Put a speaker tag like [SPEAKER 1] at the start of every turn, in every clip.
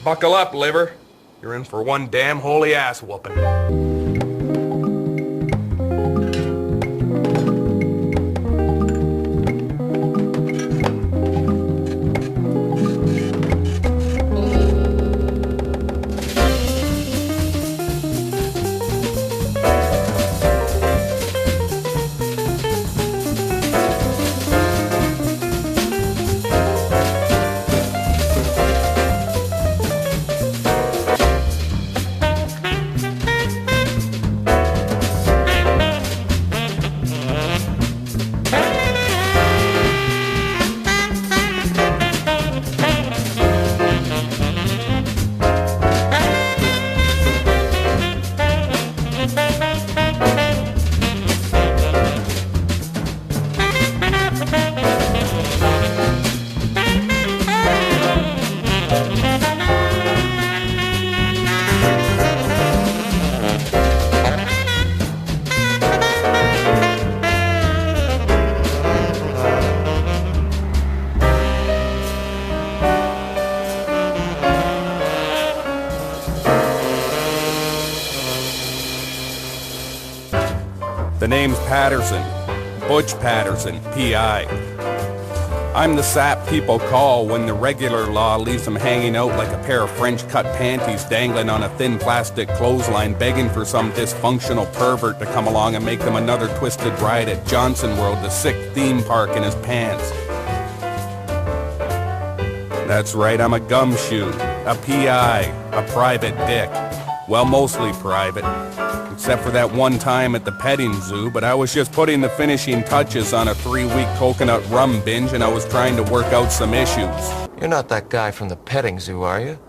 [SPEAKER 1] Buckle up, liver. You're in for one damn holy ass whooping. The name's Patterson. Butch Patterson, P.I. I'm the sap people call when the regular law leaves them hanging out like a pair of French-cut panties dangling on a thin plastic clothesline, begging for some dysfunctional pervert to come along and make them another twisted ride at Johnson World, the sick theme park, in his pants. That's right, I'm a gumshoe, a P.I., a private dick. Well, mostly private. Except for that one time at the petting zoo, but I was just putting the finishing touches on a 3-week coconut rum binge, and I was trying to work out some issues.
[SPEAKER 2] You're not that guy from the petting zoo, are you?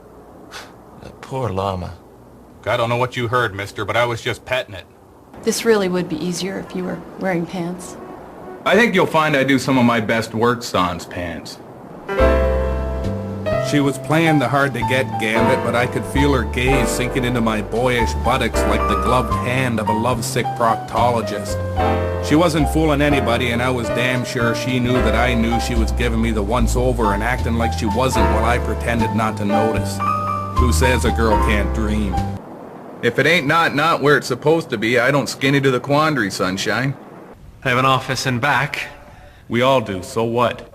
[SPEAKER 2] That poor llama.
[SPEAKER 1] I don't know what you heard, mister, but I was just petting it.
[SPEAKER 3] This really would be easier if you were wearing pants.
[SPEAKER 1] I think you'll find I do some of my best work sans pants. She was playing the hard-to-get gambit, but I could feel her gaze sinking into my boyish buttocks like the gloved hand of a lovesick proctologist. She wasn't fooling anybody, and I was damn sure she knew that I knew she was giving me the once-over and acting like she wasn't while I pretended not to notice. Who says a girl can't dream? If it ain't not where it's supposed to be, I don't skinny to the quandary, sunshine.
[SPEAKER 4] I have an office in back.
[SPEAKER 1] We all do, so what?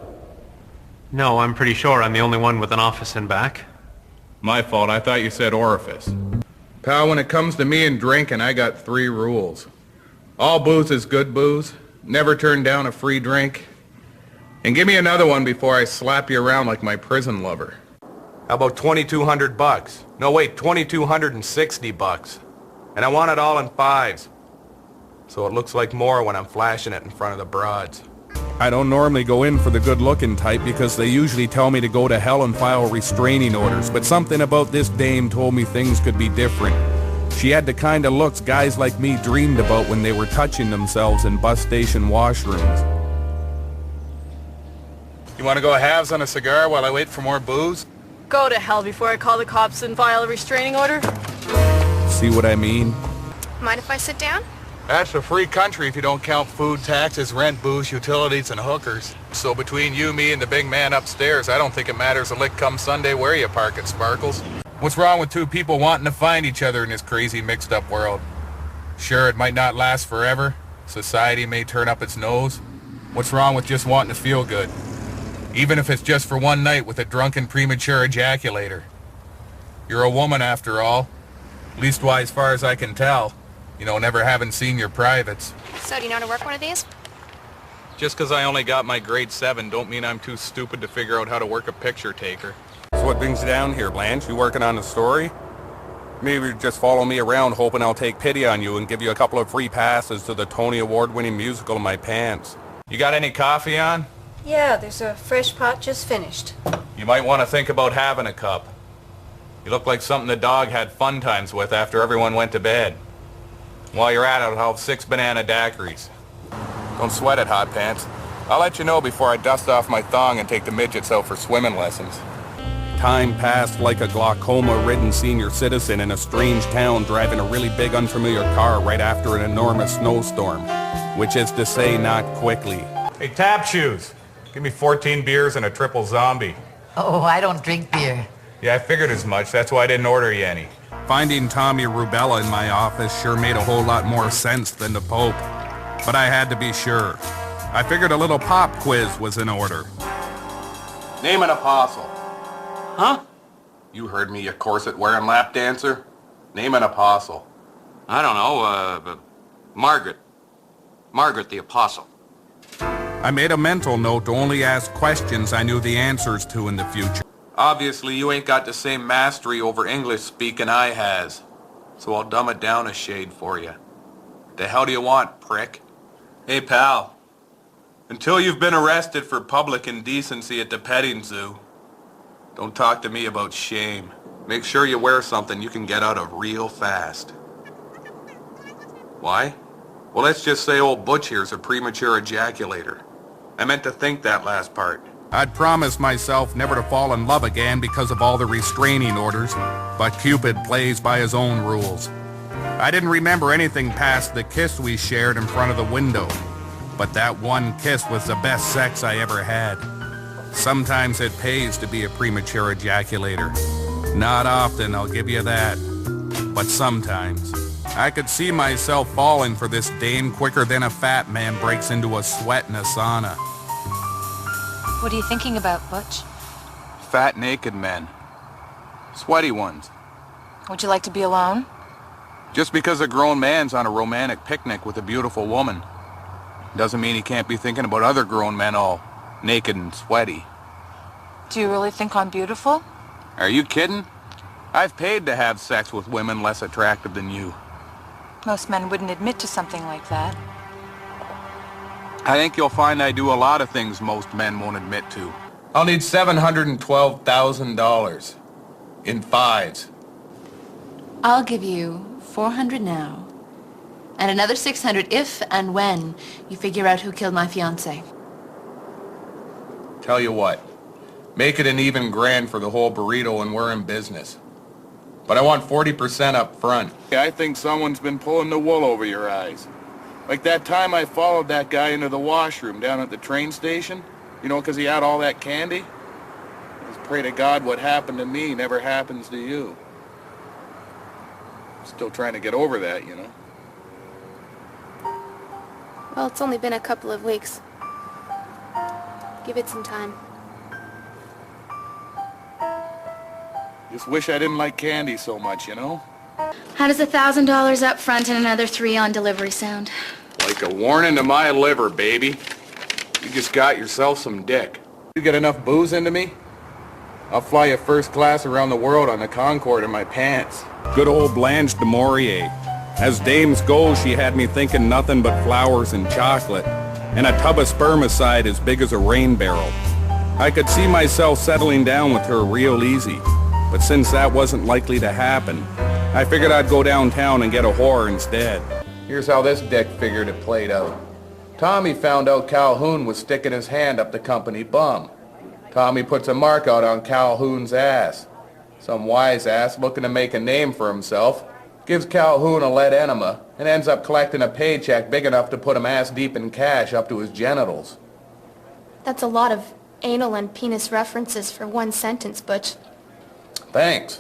[SPEAKER 4] No, I'm pretty sure I'm the only one with an office in back.
[SPEAKER 1] My fault, I thought you said orifice. Pal, when it comes to me and drinking, I got 3 rules. All booze is good booze, never turn down a free drink, and give me another one before I slap you around like my prison lover. How about $2,200? No, wait, $2,260. And I want it all in 5s. So it looks like more when I'm flashing it in front of the broads. I don't normally go in for the good-looking type because they usually tell me to go to hell and file restraining orders, but something about this dame told me things could be different. She had the kind of looks guys like me dreamed about when they were touching themselves in bus station washrooms. You want to go halves on a cigar while I wait for more booze?
[SPEAKER 3] Go to hell before I call the cops and file a restraining order.
[SPEAKER 1] See what I mean?
[SPEAKER 5] Mind if I sit down?
[SPEAKER 1] That's a free country if you don't count food, taxes, rent, booze, utilities, and hookers. So between you, me, and the big man upstairs, I don't think it matters a lick come Sunday where you park at Sparkles. What's wrong with 2 people wanting to find each other in this crazy mixed-up world? Sure, it might not last forever. Society may turn up its nose. What's wrong with just wanting to feel good? Even if it's just for one night with a drunken premature ejaculator. You're a woman after all. Leastwise, as far as I can tell. You know, never having seen your privates.
[SPEAKER 5] So, do you know how to work one of these?
[SPEAKER 1] Just because I only got my grade 7 don't mean I'm too stupid to figure out how to work a picture taker. So what brings you down here, Blanche? You working on a story? Maybe just follow me around hoping I'll take pity on you and give you a couple of free passes to the Tony Award-winning musical in my pants. You got any coffee on?
[SPEAKER 6] Yeah, there's a fresh pot just finished.
[SPEAKER 1] You might want to think about having a cup. You look like something the dog had fun times with after everyone went to bed. While you're at it, I'll have 6 banana daiquiris. Don't sweat it, hot pants. I'll let you know before I dust off my thong and take the midgets out for swimming lessons. Time passed like a glaucoma-ridden senior citizen in a strange town driving a really big unfamiliar car right after an enormous snowstorm. Which is to say, not quickly. Hey, tap shoes. Give me 14 beers and a triple zombie.
[SPEAKER 7] Oh, I don't drink beer.
[SPEAKER 1] Yeah, I figured as much. That's why I didn't order you any. Finding Tommy Rubella in my office sure made a whole lot more sense than the Pope. But I had to be sure. I figured a little pop quiz was in order. Name an apostle.
[SPEAKER 7] Huh?
[SPEAKER 1] You heard me, you corset-wearing lap dancer. Name an apostle.
[SPEAKER 7] I don't know, Margaret. Margaret the Apostle.
[SPEAKER 1] I made a mental note to only ask questions I knew the answers to in the future. Obviously, you ain't got the same mastery over English speaking I has, so I'll dumb it down a shade for you. The hell do you want, prick? Hey, pal. Until you've been arrested for public indecency at the petting zoo, don't talk to me about shame. Make sure you wear something you can get out of real fast. Why? Well, let's just say old Butch here's a premature ejaculator. I meant to think that last part. I'd promised myself never to fall in love again because of all the restraining orders, but Cupid plays by his own rules. I didn't remember anything past the kiss we shared in front of the window, but that one kiss was the best sex I ever had. Sometimes it pays to be a premature ejaculator. Not often, I'll give you that, but sometimes. I could see myself falling for this dame quicker than a fat man breaks into a sweat in a sauna.
[SPEAKER 8] What are you thinking about, Butch?
[SPEAKER 1] Fat, naked men. Sweaty ones.
[SPEAKER 8] Would you like to be alone?
[SPEAKER 1] Just because a grown man's on a romantic picnic with a beautiful woman doesn't mean he can't be thinking about other grown men all naked and sweaty.
[SPEAKER 8] Do you really think I'm beautiful?
[SPEAKER 1] Are you kidding? I've paid to have sex with women less attractive than you.
[SPEAKER 8] Most men wouldn't admit to something like that.
[SPEAKER 1] I think you'll find I do a lot of things most men won't admit to. I'll need $712,000 in fives.
[SPEAKER 9] I'll give you 400 now, and another 600 if and when you figure out who killed my fiancé.
[SPEAKER 1] Tell you what, make it an even grand for the whole burrito and we're in business. But I want 40% up front. I think someone's been pulling the wool over your eyes. Like that time I followed that guy into the washroom down at the train station. You know, 'cause he had all that candy. Just pray to God what happened to me never happens to you. Still trying to get over that, you know.
[SPEAKER 5] Well, it's only been a couple of weeks. Give it some time.
[SPEAKER 1] Just wish I didn't like candy so much, you know?
[SPEAKER 10] How does $1,000 up front and another 3 on delivery sound?
[SPEAKER 1] Like a warning to my liver, baby. You just got yourself some dick. You get enough booze into me? I'll fly you first class around the world on the Concorde in my pants. Good old Blanche de Maurier. As dames go, she had me thinking nothing but flowers and chocolate, and a tub of spermicide as big as a rain barrel. I could see myself settling down with her real easy, but since that wasn't likely to happen, I figured I'd go downtown and get a whore instead. Here's how this dick figured it played out. Tommy found out Calhoun was sticking his hand up the company bum. Tommy puts a mark out on Calhoun's ass. Some wise ass looking to make a name for himself gives Calhoun a lead enema and ends up collecting a paycheck big enough to put him ass deep in cash up to his genitals.
[SPEAKER 5] That's a lot of anal and penis references for one sentence, Butch.
[SPEAKER 1] Thanks.